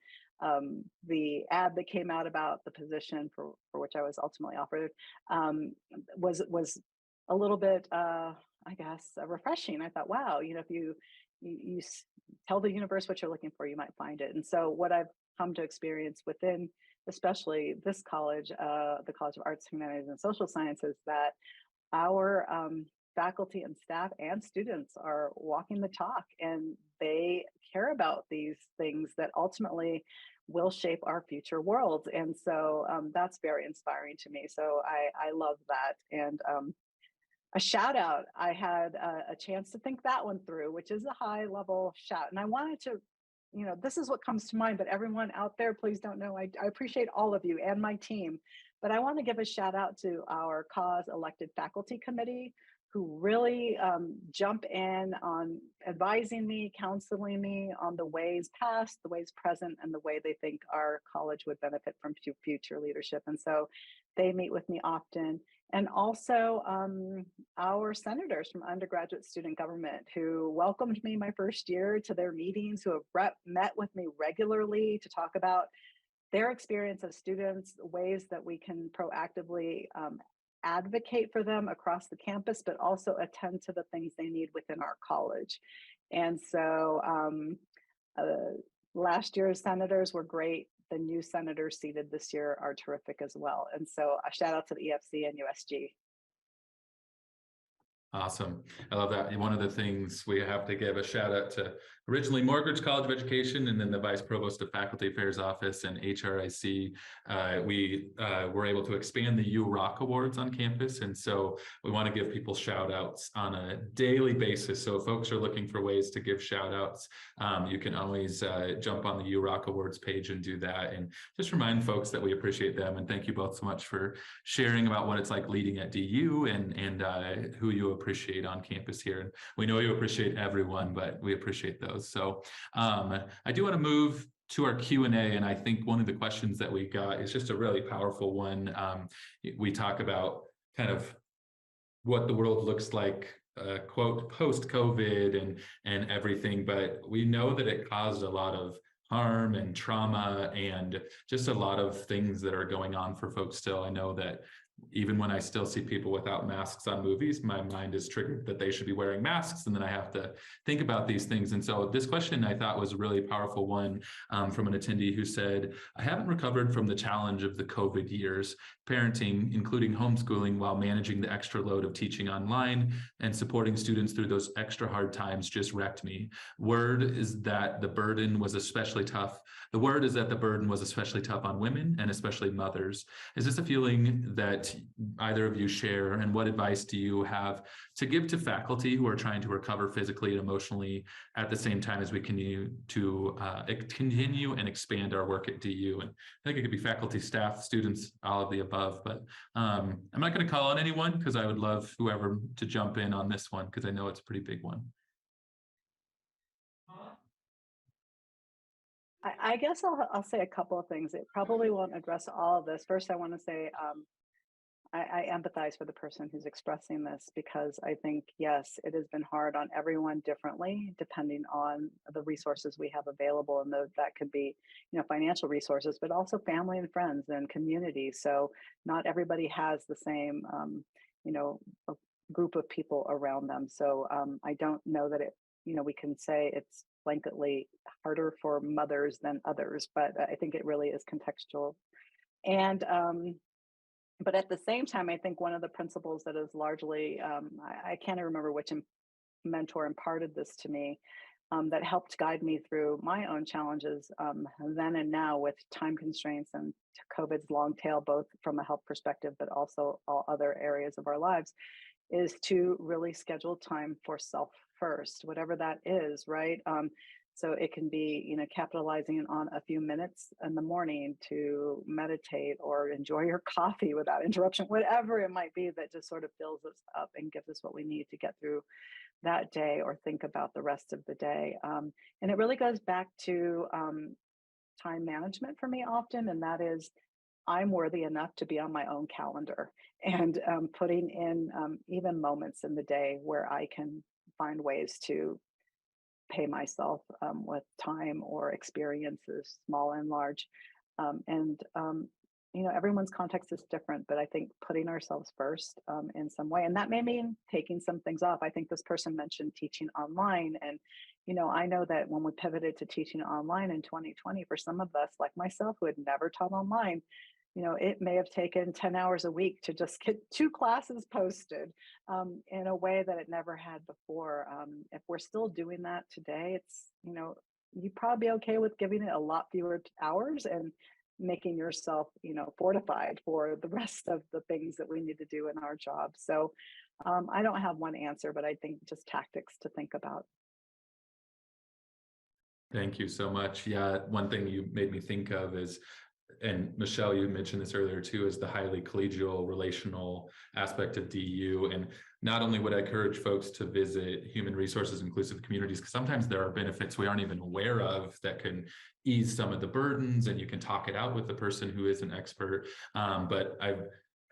The ad that came out about the position for which I was ultimately offered was a little bit, I guess, refreshing. I thought, wow, if you tell the universe what you're looking for, you might find it. And so what I've come to experience within, especially this college, the College of Arts, Humanities, and Social Sciences, that our faculty and staff and students are walking the talk, and they care about these things that ultimately will shape our future world. And so that's very inspiring to me. So I love that. And a shout out, I had a chance to think that one through, which is a high level shout. And I wanted to, this is what comes to mind, but everyone out there, please don't know, I appreciate all of you and my team, but I want to give a shout out to our CAHSS elected faculty committee, who really jump in on advising me, counseling me on the ways past, the ways present, and the way they think our college would benefit from future leadership. And so they meet with me often. And also our senators from undergraduate student government, who welcomed me my first year to their meetings, who have met with me regularly to talk about their experience of students, ways that we can proactively advocate for them across the campus, but also attend to the things they need within our college. And so last year's senators were great. The new senators seated this year are terrific as well. And so a shout out to the EFC and USG. Awesome. I love that. One of the things we have to give a shout out to originally Morgridge College of Education, and then the Vice Provost of Faculty Affairs Office and HRIC. We were able to expand the U-Rock Awards on campus. And so we want to give people shout outs on a daily basis. So if folks are looking for ways to give shout outs, you can always jump on the U-Rock Awards page and do that. And just remind folks that we appreciate them. And thank you both so much for sharing about what it's like leading at DU and who you appreciate on campus here. And we know you appreciate everyone, but we appreciate those. So I do want to move to our Q&A, and I think one of the questions that we got is just a really powerful one. We talk about kind of what the world looks like, quote, post-COVID and everything, but we know that it caused a lot of harm and trauma and just a lot of things that are going on for folks still. I know that even when I still see people without masks on movies, my mind is triggered that they should be wearing masks, and then I have to think about these things. And so this question I thought was a really powerful one from an attendee who said, I haven't recovered from the challenge of the COVID years, parenting, including homeschooling, while managing the extra load of teaching online and supporting students through those extra hard times just wrecked me. Word is that the burden was especially tough. The word is that the burden was especially tough on women and especially mothers. Is this a feeling that either of you share, and what advice do you have to give to faculty who are trying to recover physically and emotionally at the same time as we continue to continue and expand our work at DU? And I think it could be faculty, staff, students, all of the above, but I'm not going to call on anyone because I would love whoever to jump in on this one because I know it's a pretty big one. I guess I'll say a couple of things. It probably won't address all of this. First, I want to say I empathize for the person who's expressing this, because I think, yes, it has been hard on everyone differently, depending on the resources we have available. And that could be, financial resources, but also family and friends and community. So not everybody has the same, a group of people around them. So I don't know that we can say it's blanketly harder for mothers than others, but I think it really is contextual. And but at the same time, I think one of the principles that is largely, I can't remember which mentor imparted this to me, that helped guide me through my own challenges then and now with time constraints and COVID's long tail, both from a health perspective, but also all other areas of our lives, is to really schedule time for self first, whatever that is, right? So it can be, capitalizing on a few minutes in the morning to meditate or enjoy your coffee without interruption, whatever it might be that just sort of fills us up and gives us what we need to get through that day or think about the rest of the day. And it really goes back to time management for me often, and that is, I'm worthy enough to be on my own calendar and putting in even moments in the day where I can find ways to pay myself with time or experiences, small and large. Everyone's context is different, but I think putting ourselves first in some way, and that may mean taking some things off. I think this person mentioned teaching online, and I know that when we pivoted to teaching online in 2020, for some of us, like myself, who had never taught online, it may have taken 10 hours a week to just get 2 classes posted in a way that it never had before. If we're still doing that today, it's, you'd probably be okay with giving it a lot fewer hours and making yourself, fortified for the rest of the things that we need to do in our job. So I don't have one answer, but I think just tactics to think about. Thank you so much. Yeah, one thing you made me think of is, and Michelle, you mentioned this earlier too, is the highly collegial relational aspect of DU. And not only would I encourage folks to visit human resources inclusive communities, because sometimes there are benefits we aren't even aware of that can ease some of the burdens, and you can talk it out with the person who is an expert. But I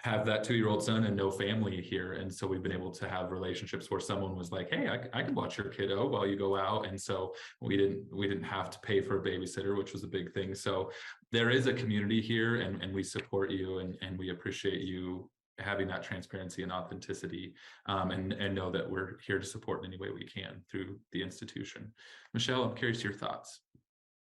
have that 2-year-old son and no family here. And so we've been able to have relationships where someone was like, hey, I can watch your kiddo while you go out. And so we didn't have to pay for a babysitter, which was a big thing. So there is a community here, and we support you, and we appreciate you having that transparency and authenticity, and know that we're here to support in any way we can through the institution. Michelle, I'm curious your thoughts.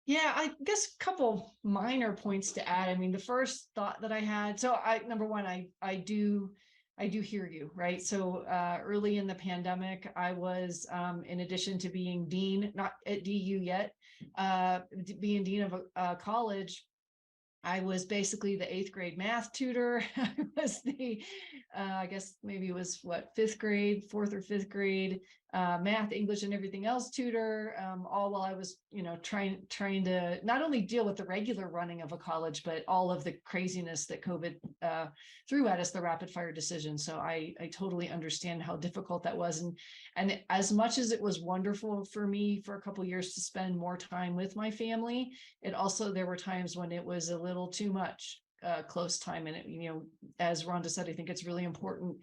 Yeah, I guess a couple minor points to add. I mean, the first thought that I had, so number one, I do hear you, right? So early in the pandemic, I was, in addition to being dean, not at DU yet, being dean of a college, I was basically the 8th grade math tutor. I was the, I guess maybe it was 4th or 5th grade math, English, and everything else tutor, all while I was, trying to not only deal with the regular running of a college, but all of the craziness that COVID threw at us, the rapid fire decision. So I totally understand how difficult that was. And as much as it was wonderful for me for a couple of years to spend more time with my family, there were times when it was a little too much close time. And as Rhonda said, I think it's really important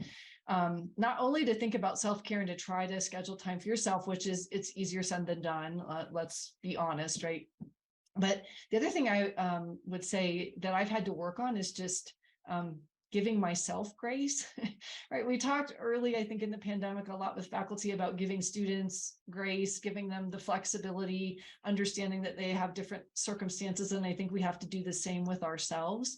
not only to think about self-care and to try to schedule time for yourself, which it's easier said than done. Let's be honest, right? But the other thing I would say that I've had to work on is just giving myself grace, right? We talked early, I think, in the pandemic a lot with faculty about giving students grace, giving them the flexibility, understanding that they have different circumstances. And I think we have to do the same with ourselves.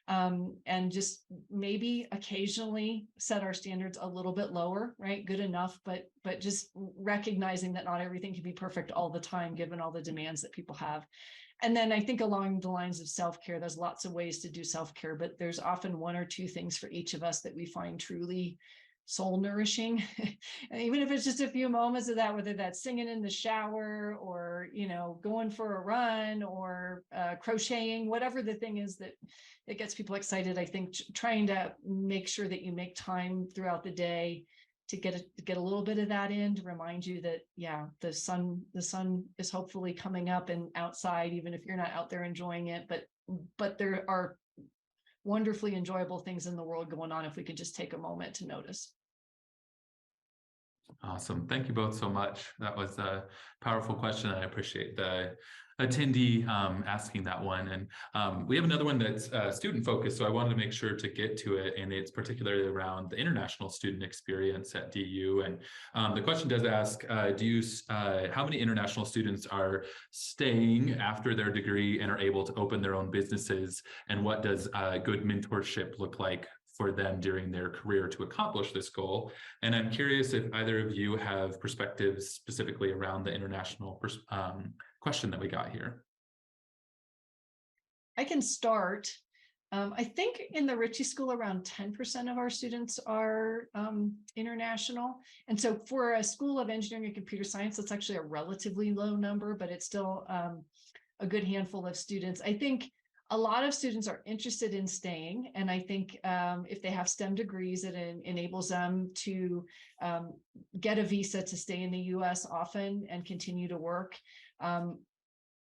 And just maybe occasionally set our standards a little bit lower, right? Good enough, but just recognizing that not everything can be perfect all the time, given all the demands that people have. And then I think along the lines of self-care, there's lots of ways to do self-care, but there's often one or two things for each of us that we find truly soul nourishing. And even if it's just a few moments of that, whether that's singing in the shower or, going for a run or crocheting, whatever the thing is that gets people excited. I think trying to make sure that you make time throughout the day to get a little bit of that in, to remind you that, yeah, the sun is hopefully coming up and outside, even if you're not out there enjoying it, but there are wonderfully enjoyable things in the world going on if we can just take a moment to notice. Awesome. Thank you both so much. That was a powerful question. I appreciate the attendee asking that one. And we have another one that's student focused, so I wanted to make sure to get to it, and it's particularly around the international student experience at DU. And the question does ask, how many international students are staying after their degree and are able to open their own businesses, and what does good mentorship look like for them during their career to accomplish this goal? And I'm curious if either of you have perspectives specifically around the international question that we got here. I can start. I think in the Ritchie School, around 10% of our students are international. And so for a School of Engineering and Computer Science, that's actually a relatively low number, but it's still a good handful of students. I think a lot of students are interested in staying. And I think if they have STEM degrees, it enables them to get a visa to stay in the US often and continue to work.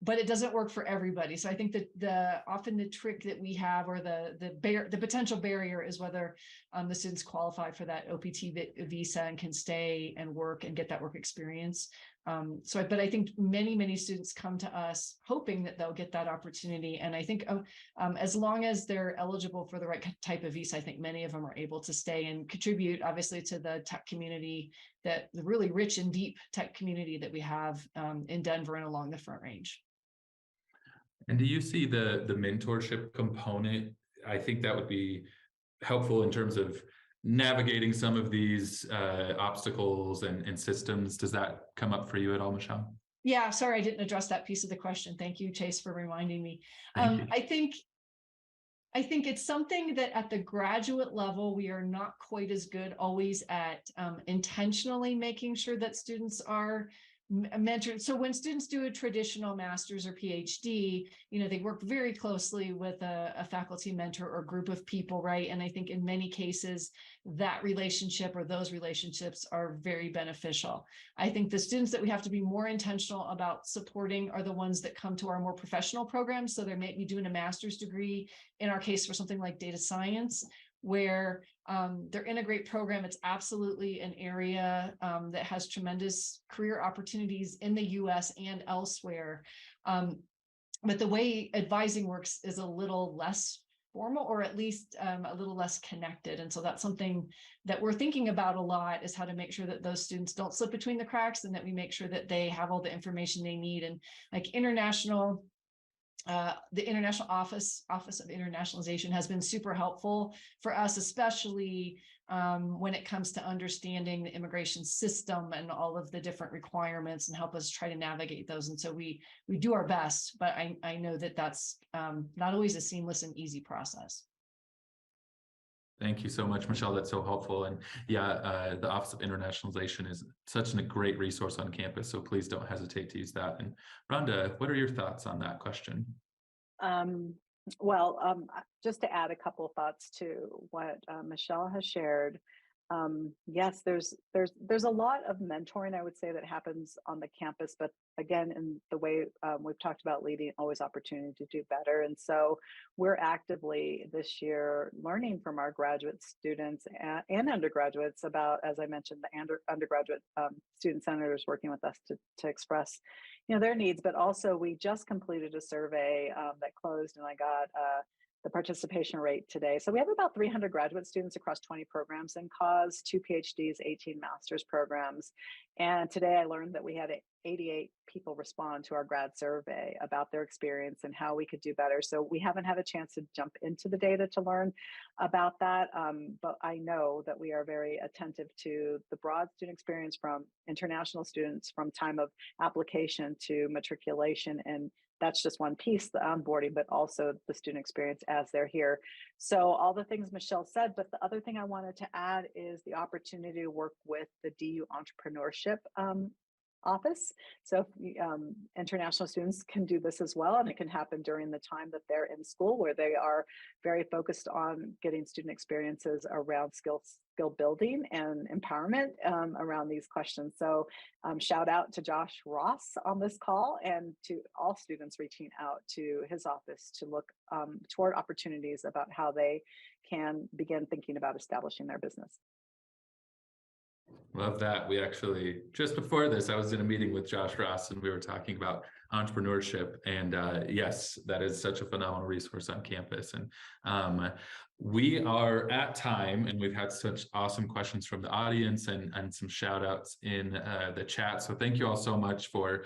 But it doesn't work for everybody. So I think that often the trick that we have, or the potential barrier, is whether the students qualify for that OPT visa and can stay and work and get that work experience. But I think many students come to us hoping that they'll get that opportunity. And I think as long as they're eligible for the right type of visa, I think many of them are able to stay and contribute, obviously, to the tech community, the really rich and deep tech community that we have in Denver and along the Front Range. And do you see the mentorship component? I think that would be helpful in terms of navigating some of these obstacles and systems. Does that come up for you at all, Michelle? Yeah, sorry, I didn't address that piece of the question. Thank you, Chase, for reminding me. I think it's something that at the graduate level, we are not quite as good always at intentionally making sure that students are mentored. So when students do a traditional master's or PhD, they work very closely with a faculty mentor or group of people, right? And I think in many cases, that relationship or those relationships are very beneficial. I think the students that we have to be more intentional about supporting are the ones that come to our more professional programs. So they may be doing a master's degree, in our case, for something like data science, where they're in a great program. It's absolutely an area that has tremendous career opportunities in the US and elsewhere. But the way advising works is a little less formal, or at least a little less connected. And so that's something that we're thinking about a lot, is how to make sure that those students don't slip between the cracks, and that we make sure that they have all the information they need. And like the International Office of Internationalization has been super helpful for us, especially when it comes to understanding the immigration system and all of the different requirements, and help us try to navigate those. And so we do our best, but I know that that's not always a seamless and easy process. Thank you so much, Michelle. That's so helpful. And yeah, the Office of Internationalization is such a great resource on campus. So please don't hesitate to use that. And Rhonda, what are your thoughts on that question? Just to add a couple of thoughts to what Michelle has shared. Yes, there's a lot of mentoring, I would say, that happens on the campus, but again, in the way we've talked about leading, always opportunity to do better. And so we're actively this year learning from our graduate students and undergraduates about, as I mentioned, the undergraduate student senators working with us to express, their needs. But also we just completed a survey that closed, and I got the participation rate today. So we have about 300 graduate students across 20 programs in CAHSS, 2 PhDs, 18 master's programs. And today I learned that we had 88 people respond to our grad survey about their experience and how we could do better. So we haven't had a chance to jump into the data to learn about that. But I know that we are very attentive to the broad student experience from international students from time of application to matriculation, and that's just one piece, the onboarding, but also the student experience as they're here. So all the things Michelle said, but the other thing I wanted to add is the opportunity to work with the DU Entrepreneurship office. So international students can do this as well, and it can happen during the time that they're in school, where they are very focused on getting student experiences around skill building and empowerment around these questions. So shout out to Josh Ross on this call, and to all students reaching out to his office to look toward opportunities about how they can begin thinking about establishing their business. Love that. We actually, just before this, I was in a meeting with Josh Ross and we were talking about entrepreneurship. And yes, that is such a phenomenal resource on campus. And we are at time, and we've had such awesome questions from the audience and some shout outs in the chat. So thank you all so much for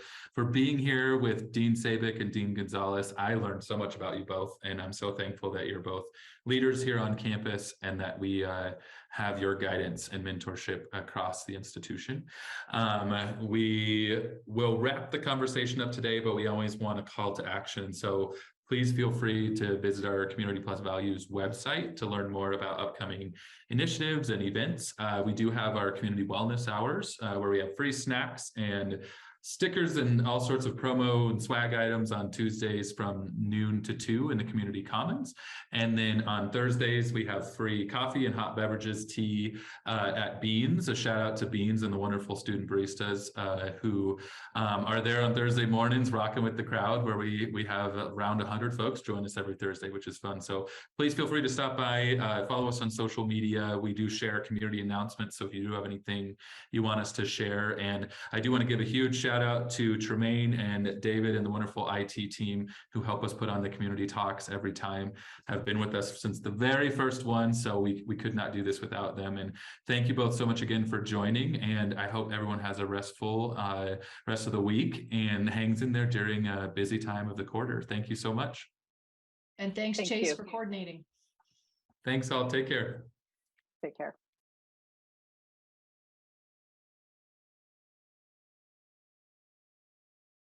being here with Dean Sabick and Dean Gonzales. I learned so much about you both, and I'm so thankful that you're both leaders here on campus and that we have your guidance and mentorship across the institution. We will wrap the conversation up today, but we always want a call to action. So please feel free to visit our Community Plus Values website to learn more about upcoming initiatives and events. We do have our community wellness hours where we have free snacks and stickers and all sorts of promo and swag items on Tuesdays from noon to 2 in the community commons. And then on Thursdays, we have free coffee and hot beverages, tea at Beans. A shout out to Beans and the wonderful student baristas who are there on Thursday mornings rocking with the crowd, where we have around 100 folks join us every Thursday, which is fun. So please feel free to stop by, follow us on social media. We do share community announcements. So if you do have anything you want us to share, and I do want to give a huge shout out to Tremaine and David and the wonderful IT team who help us put on the community talks every time, have been with us since the very first one. So we could not do this without them. And thank you both so much again for joining. And I hope everyone has a restful rest of the week and hangs in there during a busy time of the quarter. Thank you so much. And thanks, Chase, for coordinating. Thanks all. Take care. Take care.